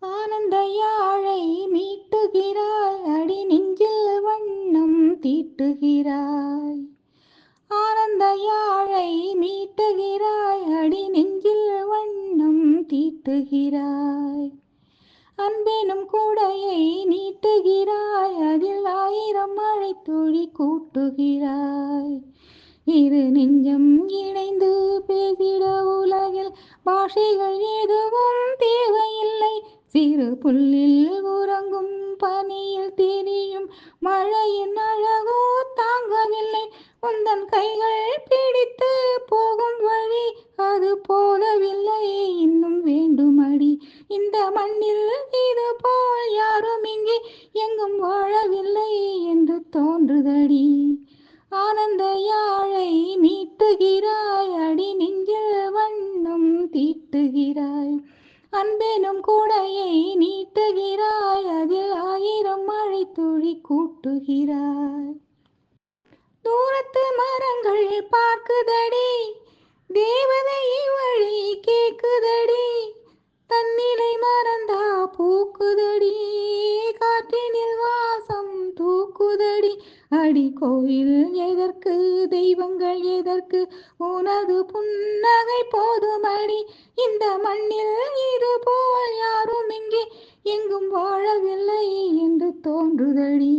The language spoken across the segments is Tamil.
ஆனந்த யாழை மீட்டுகிறாய், அடி நெஞ்சில் வண்ணம் தீட்டுகிறாய். ஆனந்த யாழை மீட்டுகிறாய், அடி நெஞ்சில் வண்ணம் தீட்டுகிறாய். அன்பெனும் கூடையை நீட்டுகிறாய், அதில் ஆயிரம் மழை துளி கூட்டுகிறாய். இரு நெஞ்சம் இணைந்து பேசிட உலகில் பாஷைகள் எதுவும் தேவையில்லை. சிறு புல்லில் உறங்கும் பனியில் தெரியும் மழையின் அழகோ தாங்கவில்லை. உந்தன் கைகள் பிடித்து போகும் வழி அது போதவில்லை, இன்னும் வேண்டுமடி. இந்த மண்ணில் இது போல் யாரும் இங்கே எங்கும் வாழவில்லை என்று தோன்றுதடி. ஆனந்த யாழை மீட்டுகிறாய், அடி நெஞ்சில் வண்ணம் தீட்டுகிறாய். அன்பெனும் கூடையை நீட்டுகிறாய், அதில் ஆயிரம் மழை துளி கூட்டுகிறாய். தூரத்து மரங்கள் பார்க்குதடி, தேவதை வழி கேக்குதடி. தன்னிலை மறந்தா பூக்குதடி, காற்றினில் வாசம் தூக்குதடி. அடி கோயில் எதற்கு, தெய்வங்கள் எதற்கு, உனது புன்னகை போதுமடி. இந்த மண்ணில் இது போல் யாரும் இங்கே எங்கும் வாழவில்லை என்று தோன்றுதடி.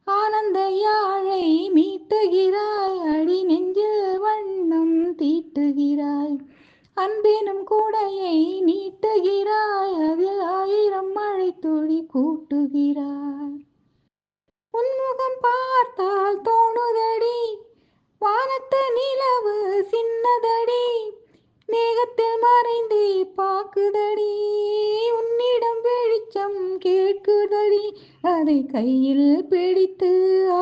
ஆனந்த யாழை மீட்டுகிறாய், அடி நெஞ்சில் வண்ணம் தீட்டுகிறாய். அன்பெனும் கூடையை நீட்டுகிறாய், அதில் ஆயிரம் மழை துளி கூட்டுகிறாய். உன்முகம் பார்த்தால் தோணுதடி, வானத்து நிலவு சின்னதடி. மேகத்தில் மறைந்தே பாக்குதடி, உன்னிடம் வெளிச்சம் கேட்குதடி. அதை கையில் பிடித்து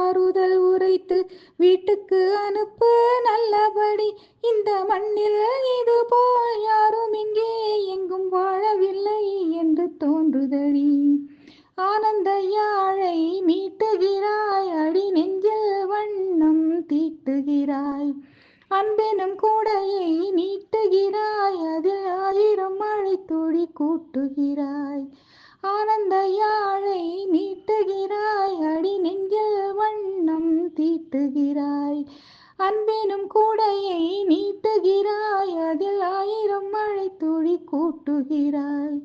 ஆறுதல் உரைத்து வீட்டுக்கு அனுப்பு நல்லபடி. இந்த மண்ணில் இது போல் யாரும் இங்கே எங்கும் வாழவில்லை என்று தோன்றுதடி. ஆனந்த யாழை மீட்டுகிறாய், அடி நெஞ்சில் வண்ணம் தீட்டுகிறாய். அன்பெனும் கூடையை நீட்டுகிறாய், அதில் ஆயிரம் மழை துளி கூட்டுகிறாய். ஆனந்த யாழை மீட்டுகிறாய், அடி நெஞ்சில் வண்ணம் தீட்டுகிறாய். அன்பெனும் கூடையை நீட்டுகிறாய், அதில் ஆயிரம் மழை துளி கூட்டுகிறாய்.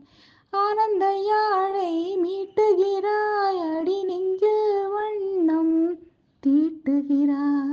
ஆனந்த யாழை மீட்டுகிறாய், அடி நெஞ்சில் வண்ணம் தீட்டுகிறாய்.